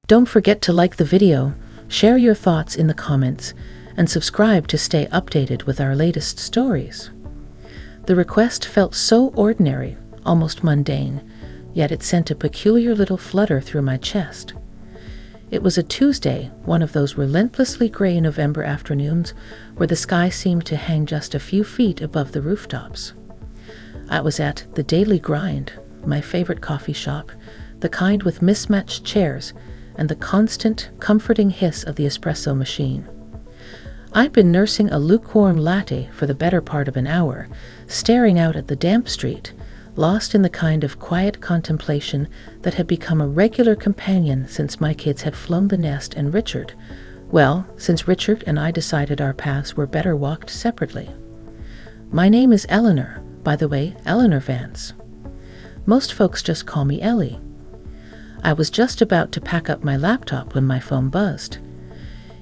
Don't forget to like the video, share your thoughts in the comments, and subscribe to stay updated with our latest stories. The request felt so ordinary, almost mundane, yet it sent a peculiar little flutter through my chest. It was a Tuesday, one of those relentlessly gray November afternoons where the sky seemed to hang just a few feet above the rooftops. I was at the Daily Grind, my favorite coffee shop, the kind with mismatched chairs and the constant, comforting hiss of the espresso machine. I'd been nursing a lukewarm latte for the better part of an hour, staring out at the damp street, lost in the kind of quiet contemplation that had become a regular companion since my kids had flown the nest and since Richard and I decided our paths were better walked separately. My name is Eleanor, by the way, Eleanor Vance. Most folks just call me Ellie. I was just about to pack up my laptop when my phone buzzed.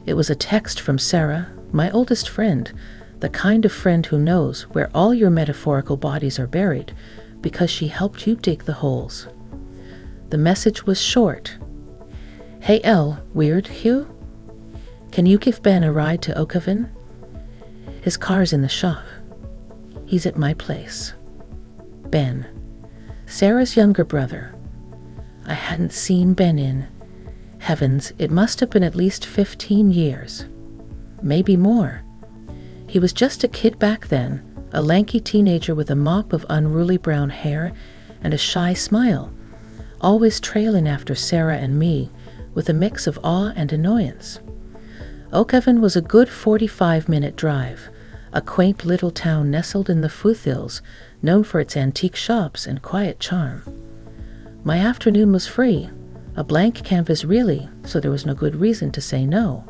It was a text from Sarah, my oldest friend, the kind of friend who knows where all your metaphorical bodies are buried because she helped you dig the holes. The message was short. Hey Elle, weird Hugh? Can you give Ben a ride to Oakhaven? His car's in the shop. He's at my place. Ben, Sarah's younger brother. I hadn't seen Ben in, heavens, it must have been at least 15 years. Maybe more. He was just a kid back then, a lanky teenager with a mop of unruly brown hair and a shy smile, always trailing after Sarah and me with a mix of awe and annoyance. Oakhaven was a good 45-minute drive, a quaint little town nestled in the foothills, known for its antique shops and quiet charm. My afternoon was free, a blank canvas really, so there was no good reason to say no.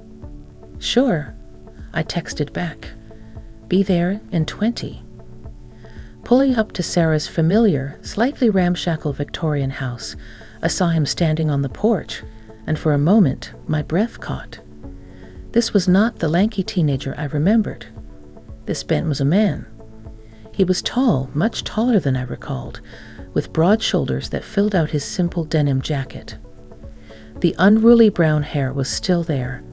Sure, I texted back. Be there in 20. Pulling up to Sarah's familiar, slightly ramshackle Victorian house, I saw him standing on the porch, and for a moment my breath caught. This was not the lanky teenager I remembered. This Ben was a man. He was tall, much taller than I recalled, with broad shoulders that filled out his simple denim jacket. The unruly brown hair was still there,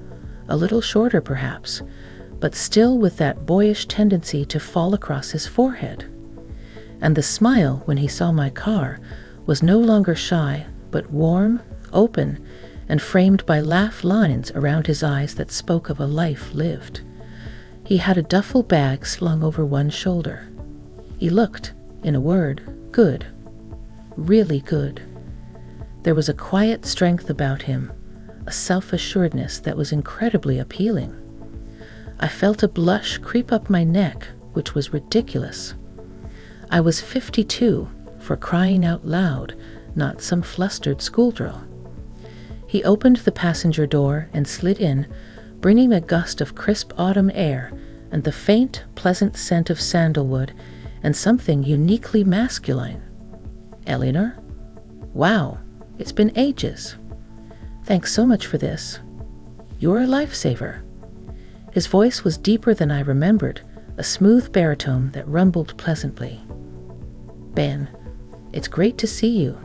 a little shorter perhaps, but still with that boyish tendency to fall across his forehead. And the smile when he saw my car was no longer shy, but warm, open, and framed by laugh lines around his eyes that spoke of a life lived. He had a duffel bag slung over one shoulder. He looked, in a word, good. Really good. There was a quiet strength about him, a self-assuredness that was incredibly appealing. I felt a blush creep up my neck, which was ridiculous. I was 52, for crying out loud, not some flustered schoolgirl. He opened the passenger door and slid in, bringing a gust of crisp autumn air and the faint, pleasant scent of sandalwood and something uniquely masculine. Eleanor? Wow, it's been ages. Thanks so much for this. You're a lifesaver. His voice was deeper than I remembered, a smooth baritone that rumbled pleasantly. Ben, it's great to see you.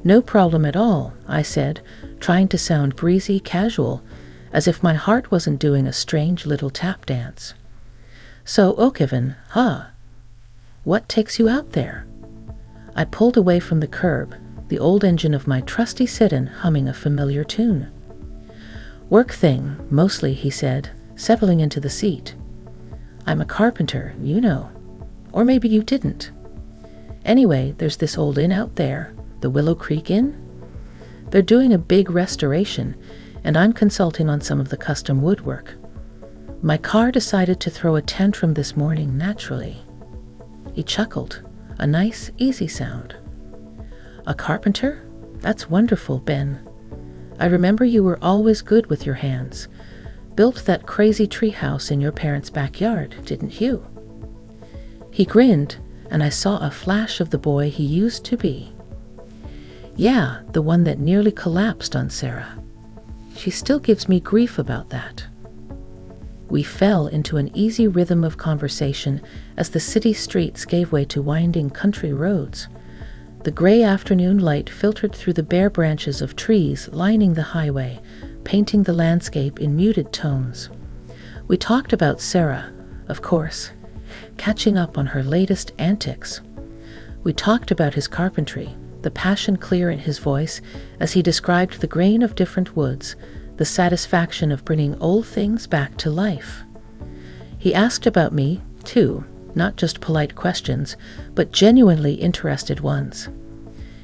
No problem at all, I said, trying to sound breezy, casual, as if my heart wasn't doing a strange little tap dance. So, Oakhaven, huh? What takes you out there? I pulled away from the curb, the old engine of my trusty sit-in humming a familiar tune. Work thing, mostly, he said, settling into the seat. I'm a carpenter, you know. Or maybe you didn't. Anyway, there's this old inn out there, the Willow Creek Inn. They're doing a big restoration, and I'm consulting on some of the custom woodwork. My car decided to throw a tantrum this morning naturally. He chuckled, a nice, easy sound. A carpenter? That's wonderful, Ben. I remember you were always good with your hands. Built that crazy treehouse in your parents' backyard, didn't you? He grinned, and I saw a flash of the boy he used to be. Yeah, the one that nearly collapsed on Sarah. She still gives me grief about that. We fell into an easy rhythm of conversation as the city streets gave way to winding country roads. The gray afternoon light filtered through the bare branches of trees lining the highway, painting the landscape in muted tones. We talked about Sarah, of course, catching up on her latest antics. We talked about his carpentry, the passion clear in his voice as he described the grain of different woods, the satisfaction of bringing old things back to life. He asked about me, too, not just polite questions, but genuinely interested ones.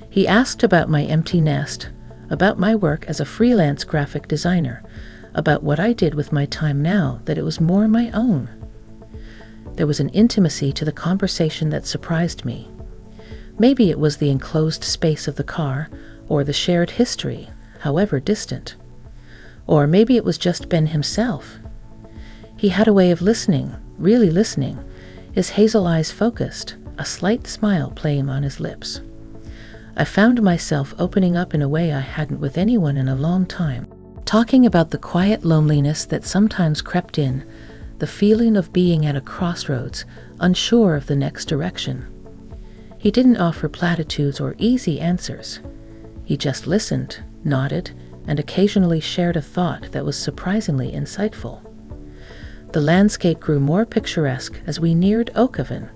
He asked about my empty nest, about my work as a freelance graphic designer, about what I did with my time now that it was more my own. There was an intimacy to the conversation that surprised me. Maybe it was the enclosed space of the car, or the shared history, however distant. Or maybe it was just Ben himself. He had a way of listening, really listening, his hazel eyes focused, a slight smile playing on his lips. I found myself opening up in a way I hadn't with anyone in a long time, talking about the quiet loneliness that sometimes crept in, the feeling of being at a crossroads, unsure of the next direction. He didn't offer platitudes or easy answers. He just listened, nodded, and occasionally shared a thought that was surprisingly insightful. The landscape grew more picturesque as we neared Oakhaven.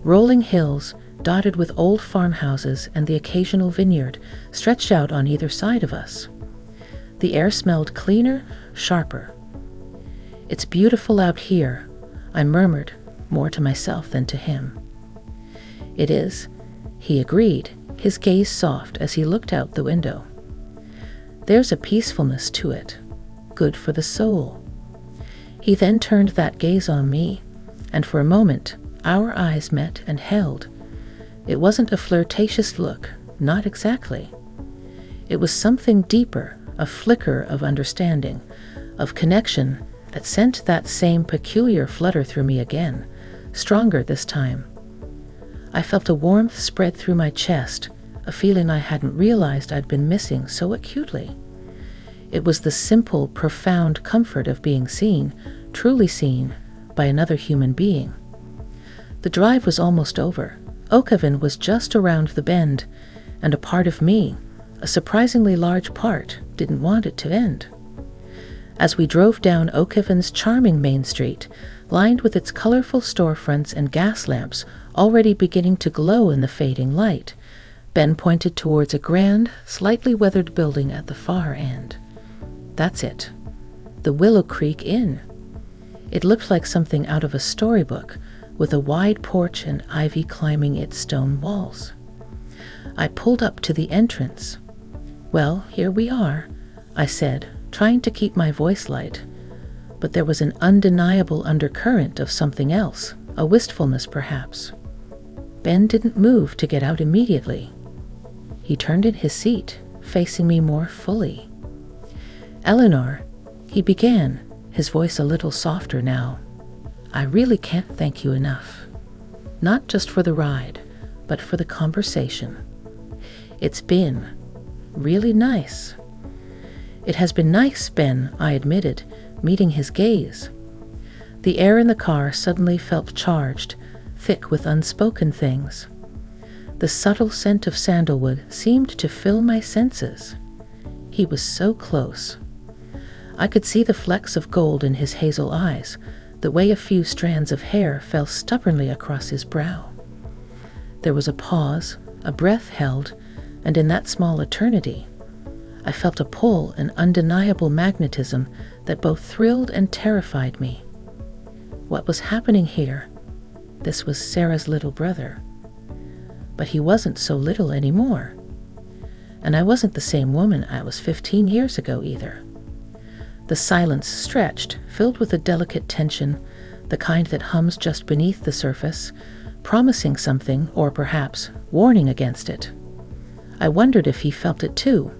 Rolling hills, dotted with old farmhouses and the occasional vineyard, stretched out on either side of us. The air smelled cleaner, sharper. "It's beautiful out here," I murmured, more to myself than to him. "It is," he agreed, his gaze soft as he looked out the window. "There's a peacefulness to it, good for the soul." He then turned that gaze on me, and for a moment, our eyes met and held. It wasn't a flirtatious look, not exactly. It was something deeper, a flicker of understanding, of connection that sent that same peculiar flutter through me again, stronger this time. I felt a warmth spread through my chest, a feeling I hadn't realized I'd been missing so acutely. It was the simple, profound comfort of being seen, truly seen, by another human being. The drive was almost over. Oakhaven was just around the bend, and a part of me, a surprisingly large part, didn't want it to end. As we drove down Oakhaven's charming main street, lined with its colorful storefronts and gas lamps already beginning to glow in the fading light, Ben pointed towards a grand, slightly weathered building at the far end. "That's it. The Willow Creek Inn." It looked like something out of a storybook, with a wide porch and ivy climbing its stone walls. I pulled up to the entrance. "Well, here we are," I said, trying to keep my voice light. But there was an undeniable undercurrent of something else, a wistfulness perhaps. Ben didn't move to get out immediately. He turned in his seat, facing me more fully. "Eleanor," he began, his voice a little softer now, "I really can't thank you enough. Not just for the ride, but for the conversation. It's been really nice." "It has been nice, Ben," I admitted, meeting his gaze. The air in the car suddenly felt charged, thick with unspoken things. The subtle scent of sandalwood seemed to fill my senses. He was so close. I could see the flecks of gold in his hazel eyes, the way a few strands of hair fell stubbornly across his brow. There was a pause, a breath held, and in that small eternity, I felt a pull, an undeniable magnetism that both thrilled and terrified me. What was happening here? This was Sarah's little brother. But he wasn't so little anymore. And I wasn't the same woman I was 15 years ago either. The silence stretched, filled with a delicate tension, the kind that hums just beneath the surface, promising something, or perhaps warning against it. I wondered if he felt it too.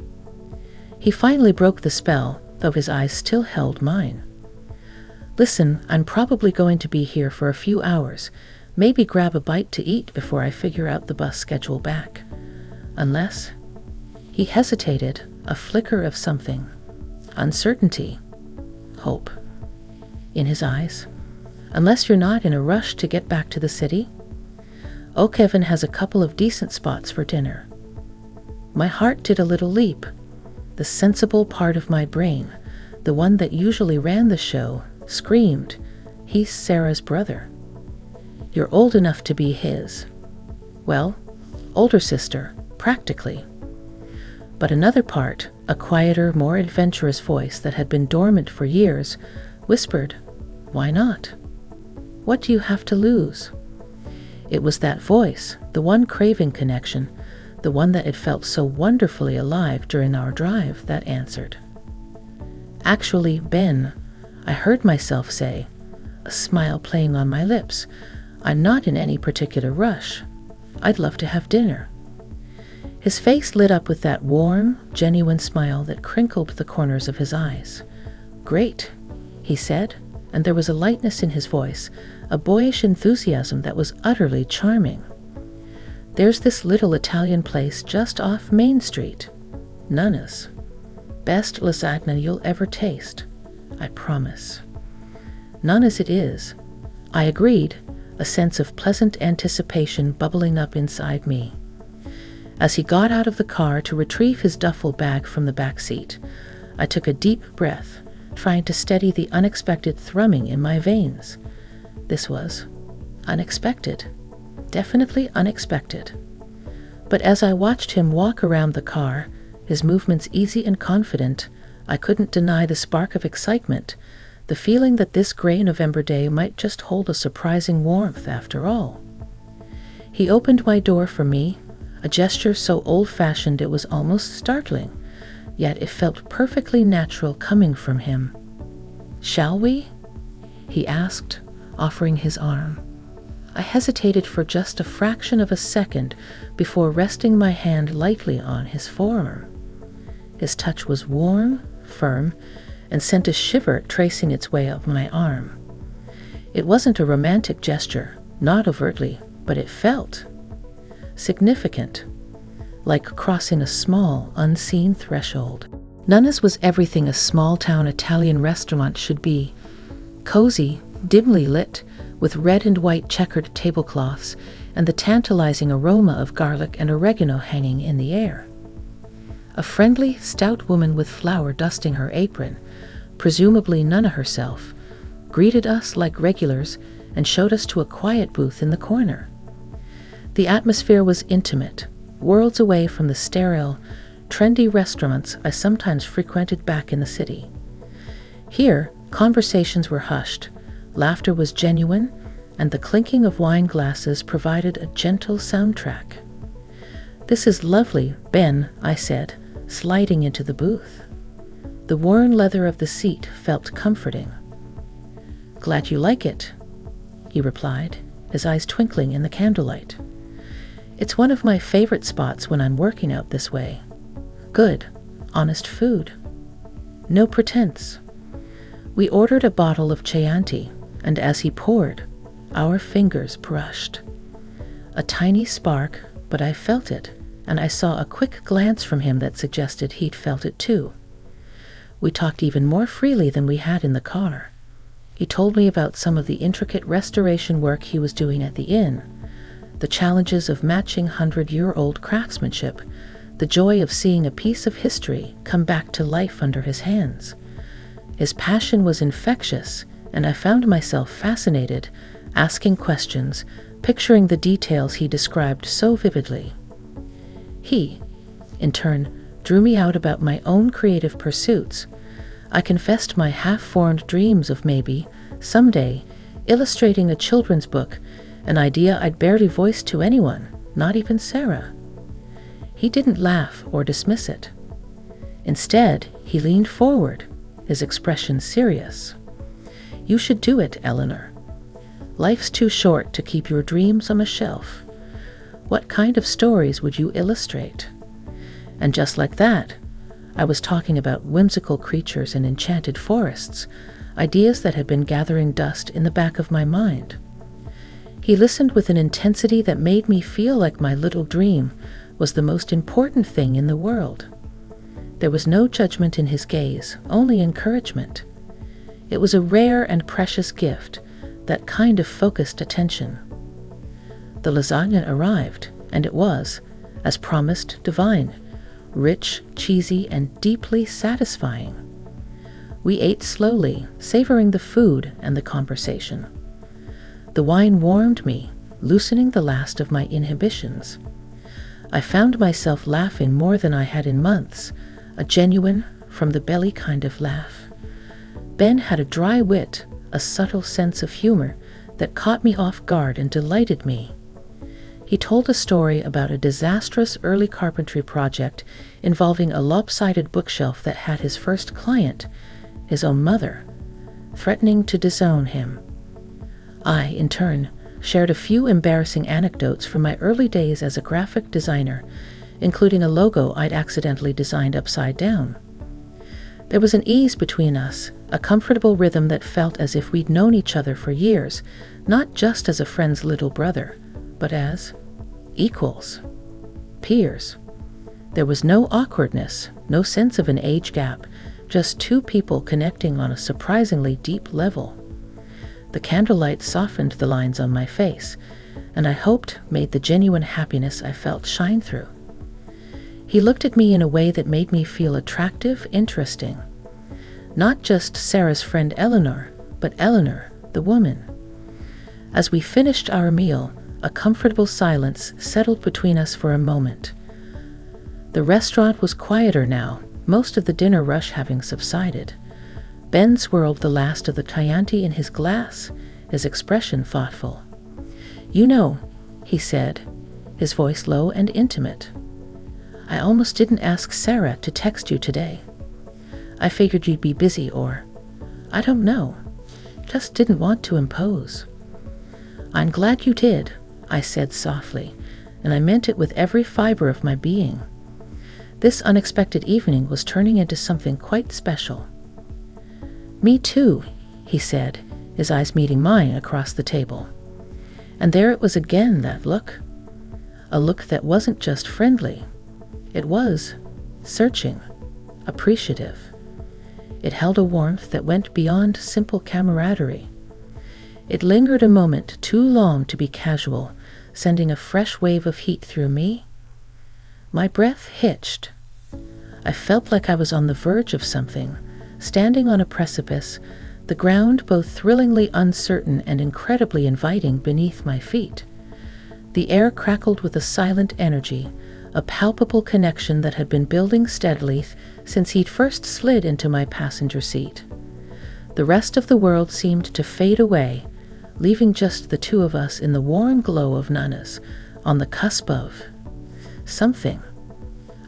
He finally broke the spell, though his eyes still held mine. "Listen, I'm probably going to be here for a few hours. Maybe grab a bite to eat before I figure out the bus schedule back. Unless..." He hesitated, a flicker of something. Uncertainty. Hope. In his eyes. "Unless you're not in a rush to get back to the city?" "Oh, Kevin has a couple of decent spots for dinner." My heart did a little leap. The sensible part of my brain, the one that usually ran the show, screamed, "He's Sarah's brother. You're old enough to be his." Well, older sister, practically. But another part, a quieter, more adventurous voice that had been dormant for years, whispered, "Why not? What do you have to lose?" It was that voice, the one craving connection, the one that had felt so wonderfully alive during our drive, that answered. "Actually, Ben," I heard myself say, a smile playing on my lips, "I'm not in any particular rush. I'd love to have dinner." His face lit up with that warm, genuine smile that crinkled the corners of his eyes. "Great," he said, and there was a lightness in his voice, a boyish enthusiasm that was utterly charming. "There's this little Italian place just off Main Street. Nana's. Best lasagna you'll ever taste. I promise." "Nana's it is," I agreed, a sense of pleasant anticipation bubbling up inside me. As he got out of the car to retrieve his duffel bag from the back seat, I took a deep breath, trying to steady the unexpected thrumming in my veins. This was unexpected. Definitely unexpected. But as I watched him walk around the car, his movements easy and confident, I couldn't deny the spark of excitement, the feeling that this gray November day might just hold a surprising warmth after all. He opened my door for me, a gesture so old-fashioned it was almost startling, yet it felt perfectly natural coming from him. "Shall we?" he asked, offering his arm. I hesitated for just a fraction of a second before resting my hand lightly on his forearm. His touch was warm, firm, and sent a shiver tracing its way up my arm. It wasn't a romantic gesture, not overtly, but it felt significant, like crossing a small, unseen threshold. Nana's was everything a small-town Italian restaurant should be. Cozy, dimly lit, with red and white checkered tablecloths and the tantalizing aroma of garlic and oregano hanging in the air. A friendly, stout woman with flour dusting her apron, presumably Nana herself, greeted us like regulars and showed us to a quiet booth in the corner. The atmosphere was intimate, worlds away from the sterile, trendy restaurants I sometimes frequented back in the city. Here, conversations were hushed, laughter was genuine, and the clinking of wine glasses provided a gentle soundtrack. "This is lovely, Ben," I said, sliding into the booth. The worn leather of the seat felt comforting. "Glad you like it," he replied, his eyes twinkling in the candlelight. "It's one of my favorite spots when I'm working out this way. Good, honest food. No pretense." We ordered a bottle of Chianti, and as he poured, our fingers brushed. A tiny spark, but I felt it, and I saw a quick glance from him that suggested he'd felt it too. We talked even more freely than we had in the car. He told me about some of the intricate restoration work he was doing at the inn, the challenges of matching 100-year-old craftsmanship, the joy of seeing a piece of history come back to life under his hands. His passion was infectious, and I found myself fascinated, asking questions, picturing the details he described so vividly. He, in turn, drew me out about my own creative pursuits. I confessed my half-formed dreams of maybe, someday, illustrating a children's book, an idea I'd barely voiced to anyone, not even Sarah. He didn't laugh or dismiss it. Instead, he leaned forward, his expression serious. "You should do it, Eleanor. Life's too short to keep your dreams on a shelf. What kind of stories would you illustrate?" And just like that, I was talking about whimsical creatures and enchanted forests, ideas that had been gathering dust in the back of my mind. He listened with an intensity that made me feel like my little dream was the most important thing in the world. There was no judgment in his gaze, only encouragement. It was a rare and precious gift, that kind of focused attention. The lasagna arrived, and it was, as promised, divine, rich, cheesy, and deeply satisfying. We ate slowly, savoring the food and the conversation. The wine warmed me, loosening the last of my inhibitions. I found myself laughing more than I had in months, a genuine, from-the-belly kind of laugh. Ben had a dry wit, a subtle sense of humor that caught me off guard and delighted me. He told a story about a disastrous early carpentry project involving a lopsided bookshelf that had his first client, his own mother, threatening to disown him. I, in turn, shared a few embarrassing anecdotes from my early days as a graphic designer, including a logo I'd accidentally designed upside down. There was an ease between us, a comfortable rhythm that felt as if we'd known each other for years, not just as a friend's little brother, but as equals, peers. There was no awkwardness, no sense of an age gap, just two people connecting on a surprisingly deep level. The candlelight softened the lines on my face, and I hoped made the genuine happiness I felt shine through. He looked at me in a way that made me feel attractive, interesting. Not just Sarah's friend Eleanor, but Eleanor, the woman. As we finished our meal, a comfortable silence settled between us for a moment. The restaurant was quieter now, most of the dinner rush having subsided. Ben swirled the last of the Chianti in his glass, his expression thoughtful. "You know," he said, his voice low and intimate, "I almost didn't ask Sarah to text you today. I figured you'd be busy or, I don't know, just didn't want to impose." "I'm glad you did," I said softly, and I meant it with every fiber of my being. This unexpected evening was turning into something quite special. "Me too," he said, his eyes meeting mine across the table. And there it was again, that look. A look that wasn't just friendly. It was searching, appreciative. It held a warmth that went beyond simple camaraderie. It lingered a moment too long to be casual, sending a fresh wave of heat through me. My breath hitched. I felt like I was on the verge of something, standing on a precipice, the ground both thrillingly uncertain and incredibly inviting beneath my feet. The air crackled with a silent energy, a palpable connection that had been building steadily since he'd first slid into my passenger seat. The rest of the world seemed to fade away, leaving just the two of us in the warm glow of Nana's, on the cusp of something.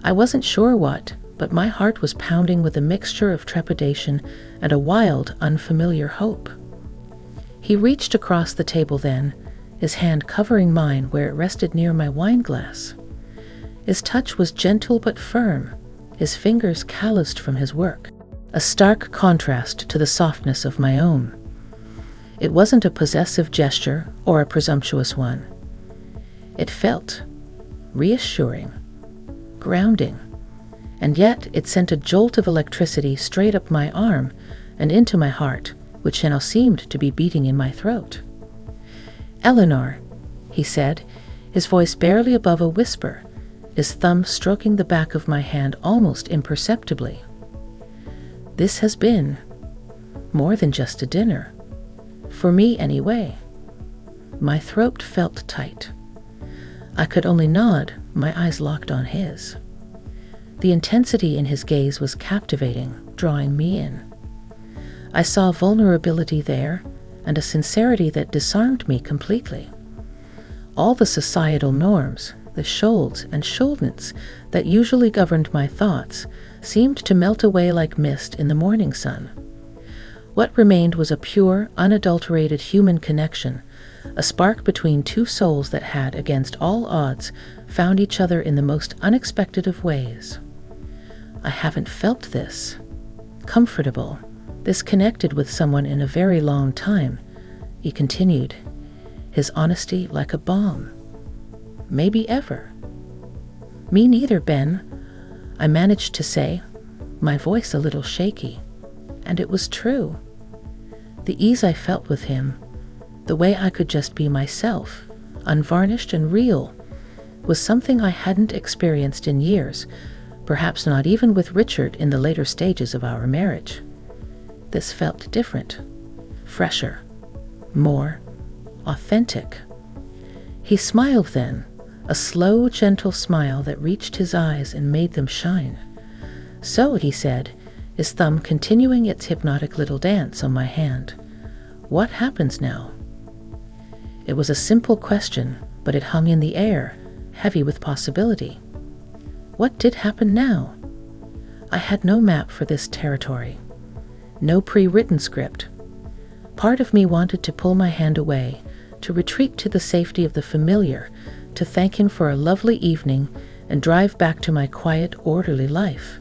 I wasn't sure what, but my heart was pounding with a mixture of trepidation and a wild, unfamiliar hope. He reached across the table then, his hand covering mine where it rested near my wine glass. His touch was gentle but firm, his fingers calloused from his work, a stark contrast to the softness of my own. It wasn't a possessive gesture or a presumptuous one. It felt reassuring, grounding, and yet it sent a jolt of electricity straight up my arm and into my heart, which now seemed to be beating in my throat. "Eleanor," he said, his voice barely above a whisper, his thumb stroking the back of my hand almost imperceptibly. "This has been more than just a dinner. For me, anyway." My throat felt tight. I could only nod, my eyes locked on his. The intensity in his gaze was captivating, drawing me in. I saw vulnerability there, and a sincerity that disarmed me completely. All the societal norms, the shoulds and shouldn'ts that usually governed my thoughts, seemed to melt away like mist in the morning sun. What remained was a pure, unadulterated human connection, a spark between two souls that had, against all odds, found each other in the most unexpected of ways. I haven't felt this comfortable, this connected with someone in a very long time, he continued, his honesty like a balm. Maybe ever. "Me neither, Ben," I managed to say, my voice a little shaky. And it was true. The ease I felt with him, the way I could just be myself, unvarnished and real, was something I hadn't experienced in years, perhaps not even with Richard in the later stages of our marriage. This felt different, fresher, more authentic. He smiled then, a slow, gentle smile that reached his eyes and made them shine. "So," he said, his thumb continuing its hypnotic little dance on my hand, "what happens now?" It was a simple question, but it hung in the air, heavy with possibility. What did happen now? I had no map for this territory, no pre-written script. Part of me wanted to pull my hand away, to retreat to the safety of the familiar, to thank him for a lovely evening and drive back to my quiet, orderly life.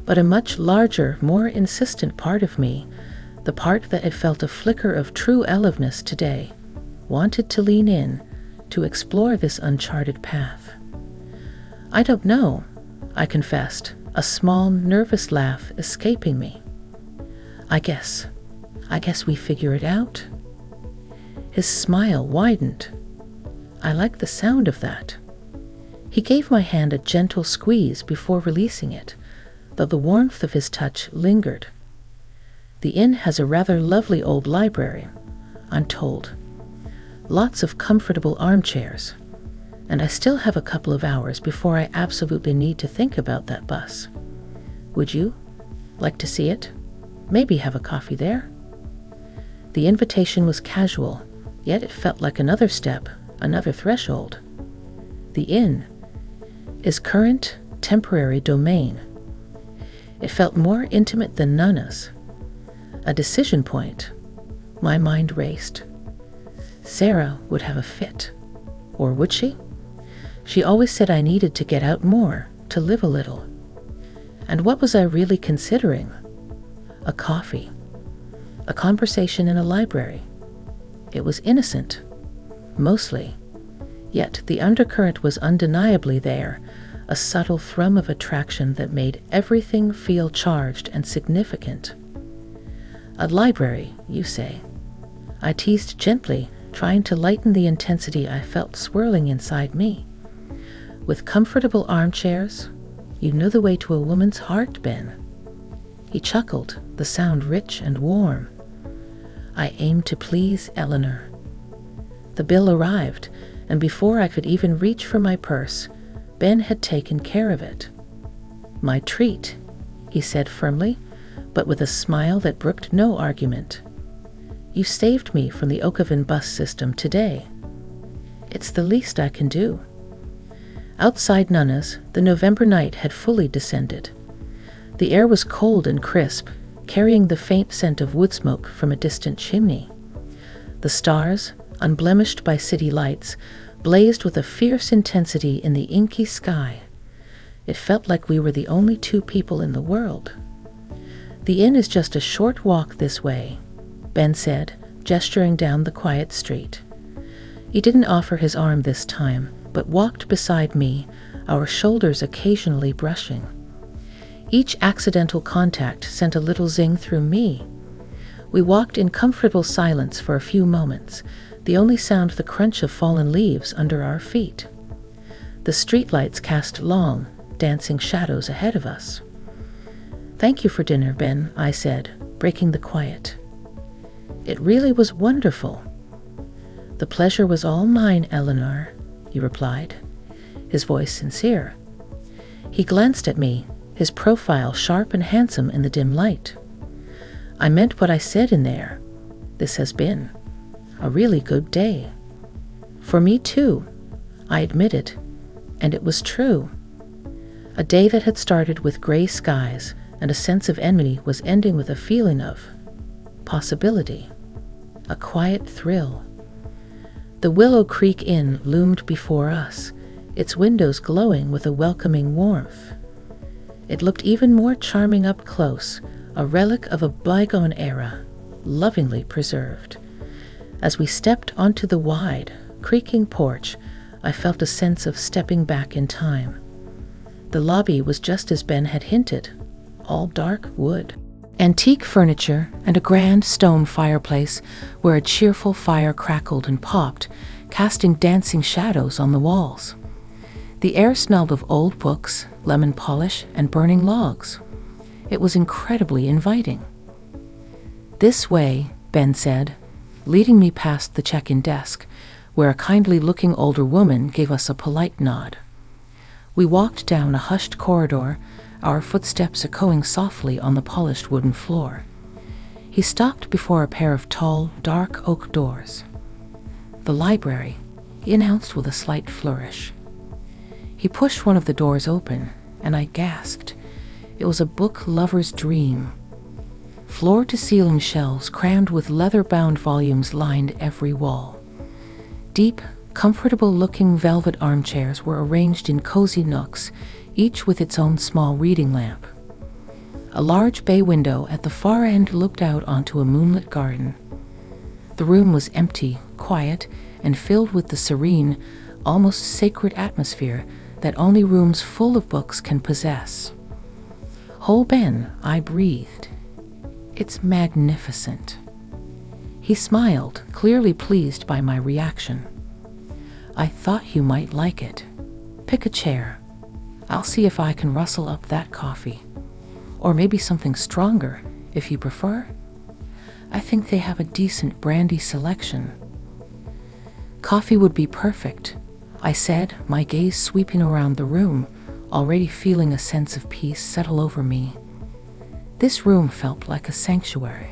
But a much larger, more insistent part of me, the part that had felt a flicker of true aliveness today, wanted to lean in, to explore this uncharted path. "I don't know," I confessed, a small, nervous laugh escaping me. I guess we figure it out." His smile widened. I liked the sound of that. He gave my hand a gentle squeeze before releasing it, though the warmth of his touch lingered. "The inn has a rather lovely old library, I'm told. Lots of comfortable armchairs, and I still have a couple of hours before I absolutely need to think about that bus. Would you like to see it? Maybe have a coffee there?" The invitation was casual, yet it felt like another step, another threshold. The inn is current, temporary domain. It felt more intimate than Nana's. A decision point. My mind raced. Sarah would have a fit. Or would she? She always said I needed to get out more, to live a little. And what was I really considering? A coffee. A conversation in a library. It was innocent. Mostly. Yet the undercurrent was undeniably there, a subtle thrum of attraction that made everything feel charged and significant. "A library, you say?" I teased gently, trying to lighten the intensity I felt swirling inside me. "With comfortable armchairs? You know the way to a woman's heart, Ben." He chuckled, the sound rich and warm. "I aim to please Eleanor." The bill arrived, and before I could even reach for my purse, Ben had taken care of it. "My treat," he said firmly, but with a smile that brooked no argument. "You saved me from the Oakovan bus system today. It's the least I can do." Outside Nana's, the November night had fully descended. The air was cold and crisp, carrying the faint scent of wood smoke from a distant chimney. The stars, unblemished by city lights, blazed with a fierce intensity in the inky sky. It felt like we were the only two people in the world. "The inn is just a short walk this way," Ben said, gesturing down the quiet street. He didn't offer his arm this time, but walked beside me, our shoulders occasionally brushing. Each accidental contact sent a little zing through me. We walked in comfortable silence for a few moments, the only sound the crunch of fallen leaves under our feet. The streetlights cast long, dancing shadows ahead of us. "Thank you for dinner, Ben," I said, breaking the quiet. "It really was wonderful." "The pleasure was all mine, Eleanor," he replied, his voice sincere. He glanced at me, his profile sharp and handsome in the dim light. "I meant what I said in there. This has been a really good day." "For me too," I admitted, and it was true. A day that had started with gray skies and a sense of enmity was ending with a feeling of possibility, a quiet thrill. The Willow Creek Inn loomed before us, its windows glowing with a welcoming warmth. It looked even more charming up close, a relic of a bygone era, lovingly preserved. As we stepped onto the wide, creaking porch, I felt a sense of stepping back in time. The lobby was just as Ben had hinted, all dark wood. Antique furniture and a grand stone fireplace where a cheerful fire crackled and popped casting dancing shadows on the walls. The air smelled of old books, lemon polish, and burning logs. It was incredibly inviting. "This way," Ben said, leading me past the check-in desk, where a kindly-looking older woman gave us a polite nod. We walked down a hushed corridor, our footsteps echoing softly on the polished wooden floor. He stopped before a pair of tall, dark oak doors. "The library," he announced with a slight flourish. He pushed one of the doors open, and I gasped. It was a book lover's dream. Floor-to-ceiling shelves crammed with leather-bound volumes lined every wall. Deep, comfortable-looking velvet armchairs were arranged in cozy nooks, each with its own small reading lamp. A large bay window at the far end looked out onto a moonlit garden. The room was empty, quiet, and filled with the serene, almost sacred atmosphere that only rooms full of books can possess. "Oh, Ben," I breathed. "It's magnificent." He smiled, clearly pleased by my reaction. "I thought you might like it. Pick a chair. I'll see if I can rustle up that coffee. Or maybe something stronger, if you prefer. I think they have a decent brandy selection." "Coffee would be perfect," I said, my gaze sweeping around the room, already feeling a sense of peace settle over me. This room felt like a sanctuary.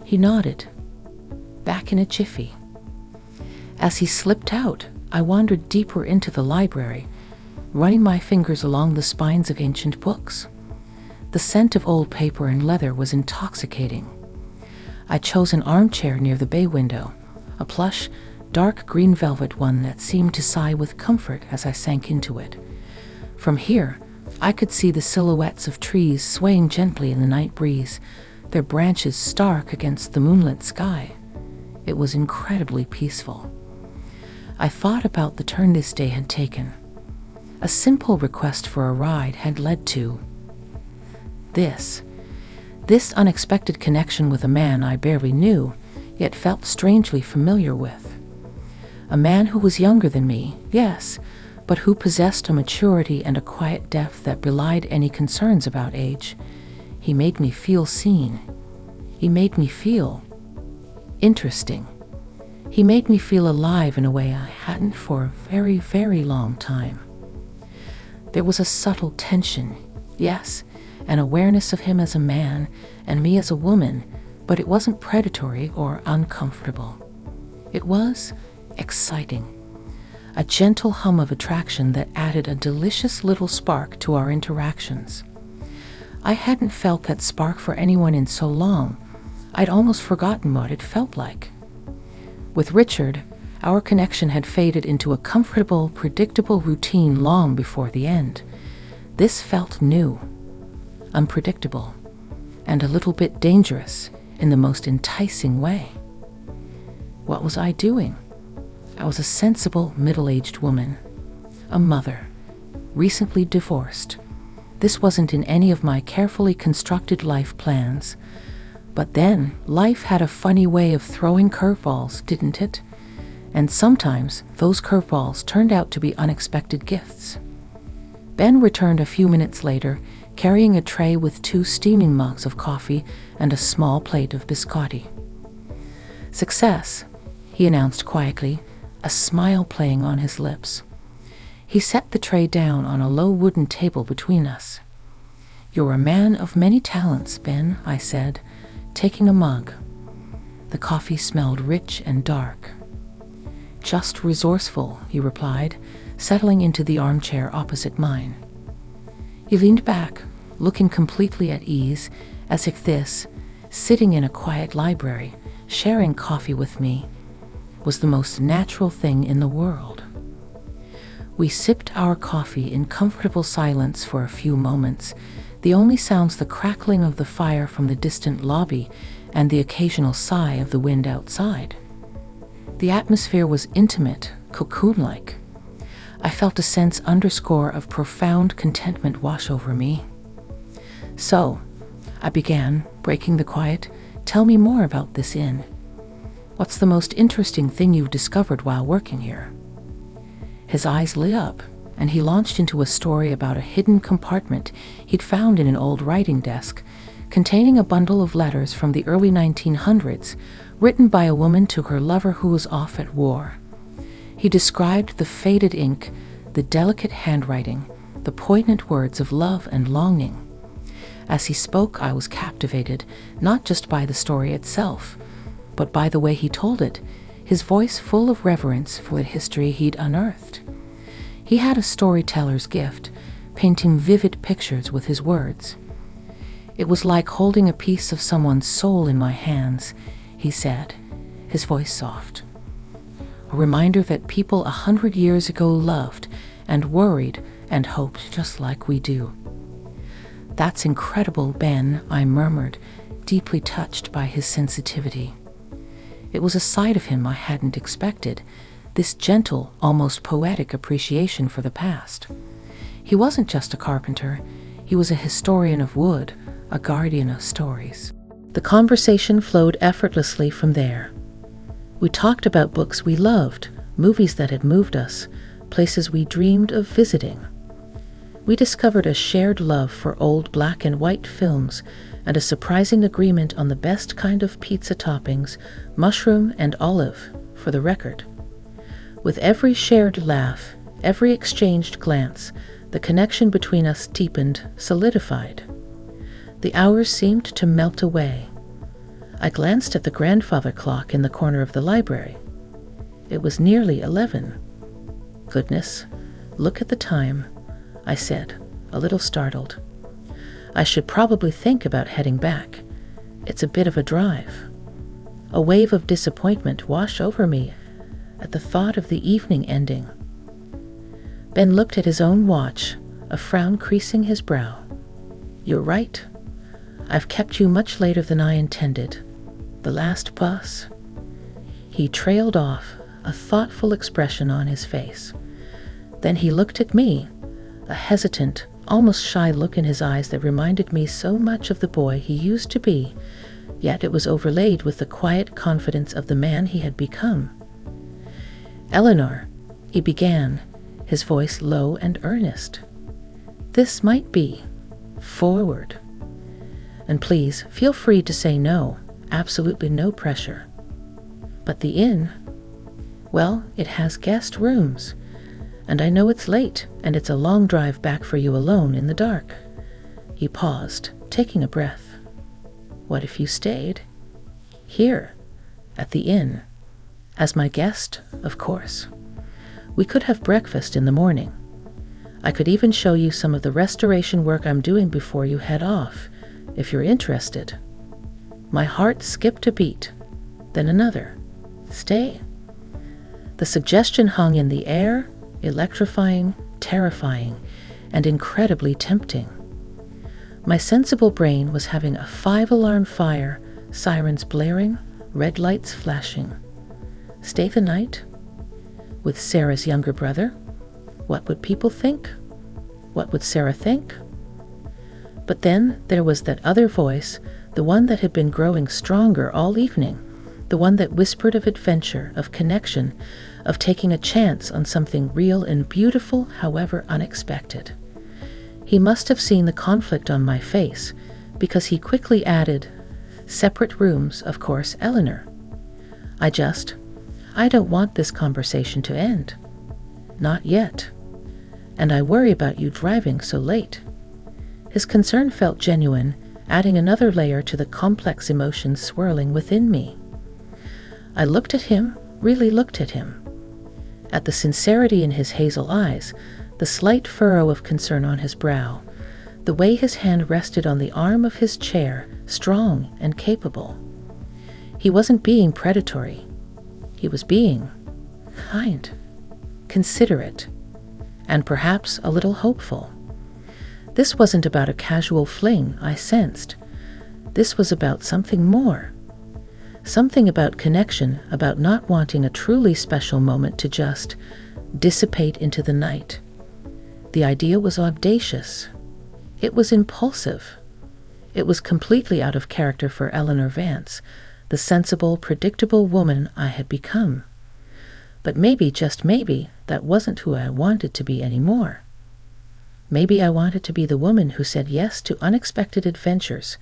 He nodded, back in a jiffy. As he slipped out, I wandered deeper into the library, running my fingers along the spines of ancient books. The scent of old paper and leather was intoxicating. I chose an armchair near the bay window, a plush, dark green velvet one that seemed to sigh with comfort as I sank into it. From here, I could see the silhouettes of trees swaying gently in the night breeze, their branches stark against the moonlit sky. It was incredibly peaceful. I thought about the turn this day had taken. A simple request for a ride had led to this unexpected connection with a man I barely knew, yet felt strangely familiar with. A man who was younger than me, yes, but who possessed a maturity and a quiet depth that belied any concerns about age. He made me feel seen. He made me feel interesting. He made me feel alive in a way I hadn't for a very, very long time. There was a subtle tension, yes, an awareness of him as a man and me as a woman, but it wasn't predatory or uncomfortable. It was exciting, a gentle hum of attraction that added a delicious little spark to our interactions. I hadn't felt that spark for anyone in so long, I'd almost forgotten what it felt like. With Richard, our connection had faded into a comfortable, predictable routine long before the end. This felt new, unpredictable, and a little bit dangerous in the most enticing way. What was I doing? I was a sensible, middle-aged woman, a mother, recently divorced. This wasn't in any of my carefully constructed life plans. But then, life had a funny way of throwing curveballs, didn't it? And sometimes, those curveballs turned out to be unexpected gifts. Ben returned a few minutes later, carrying a tray with 2 steaming mugs of coffee and a small plate of biscotti. "Success," he announced quietly, a smile playing on his lips. He set the tray down on a low wooden table between us. "You're a man of many talents, Ben," I said, taking a mug. The coffee smelled rich and dark. "Just resourceful," he replied, settling into the armchair opposite mine. He leaned back, looking completely at ease, as if this, sitting in a quiet library, sharing coffee with me, was the most natural thing in the world. We sipped our coffee in comfortable silence for a few moments, the only sounds the crackling of the fire from the distant lobby and the occasional sigh of the wind outside. The atmosphere was intimate, cocoon-like. I felt a sense underscore of profound contentment wash over me. "So," I began, breaking the quiet, "tell me more about this inn. What's the most interesting thing you've discovered while working here?" His eyes lit up, and he launched into a story about a hidden compartment he'd found in an old writing desk, containing a bundle of letters from the early 1900s, written by a woman to her lover who was off at war. He described the faded ink, the delicate handwriting, the poignant words of love and longing. As he spoke, I was captivated, not just by the story itself, but by the way he told it, his voice full of reverence for the history he'd unearthed. He had a storyteller's gift, painting vivid pictures with his words. "It was like holding a piece of someone's soul in my hands," he said, his voice soft. "A reminder that people 100 years ago loved and worried and hoped just like we do." "That's incredible, Ben," I murmured, deeply touched by his sensitivity. It was a side of him I hadn't expected, this gentle, almost poetic appreciation for the past. He wasn't just a carpenter, he was a historian of wood, a guardian of stories. The conversation flowed effortlessly from there. We talked about books we loved, movies that had moved us, places we dreamed of visiting. We discovered a shared love for old black and white films and a surprising agreement on the best kind of pizza toppings, mushroom and olive, for the record. With every shared laugh, every exchanged glance, the connection between us deepened, solidified. The hours seemed to melt away. I glanced at the grandfather clock in the corner of the library. It was nearly 11. "Goodness, look at the time," I said, a little startled. "I should probably think about heading back. It's a bit of a drive." A wave of disappointment washed over me at the thought of the evening ending. Ben looked at his own watch, a frown creasing his brow. "You're right. I've kept you much later than I intended. The last bus." He trailed off, a thoughtful expression on his face. Then he looked at me, a hesitant, almost shy look in his eyes that reminded me so much of the boy he used to be, yet it was overlaid with the quiet confidence of the man he had become. "Eleanor," he began, his voice low and earnest, "this might be forward. And please feel free to say no, absolutely no pressure. But the inn, well, it has guest rooms, and I know it's late and it's a long drive back for you alone in the dark." He paused, taking a breath. "What if you stayed? Here, at the inn. As my guest, of course. We could have breakfast in the morning. I could even show you some of the restoration work I'm doing before you head off, if you're interested." My heart skipped a beat, then another. Stay? The suggestion hung in the air, electrifying, terrifying, and incredibly tempting. My sensible brain was having a 5-alarm fire, sirens blaring, red lights flashing. Stay the night? With Sarah's younger brother? What would people think? What would Sarah think? But then there was that other voice, the one that had been growing stronger all evening, the one that whispered of adventure, of connection, of taking a chance on something real and beautiful, however unexpected. He must have seen the conflict on my face, because he quickly added, "Separate rooms, of course, Eleanor. I don't want this conversation to end. Not yet. And I worry about you driving so late." His concern felt genuine, adding another layer to the complex emotions swirling within me. I looked at him, really looked at him. At the sincerity in his hazel eyes, the slight furrow of concern on his brow, the way his hand rested on the arm of his chair, strong and capable. He wasn't being predatory. He was being kind, considerate, and perhaps a little hopeful. This wasn't about a casual fling, I sensed. This was about something more. Something about connection, about not wanting a truly special moment to just dissipate into the night. The idea was audacious. It was impulsive. It was completely out of character for Eleanor Vance, the sensible, predictable woman I had become. But maybe, just maybe, that wasn't who I wanted to be anymore. Maybe I wanted to be the woman who said yes to unexpected adventures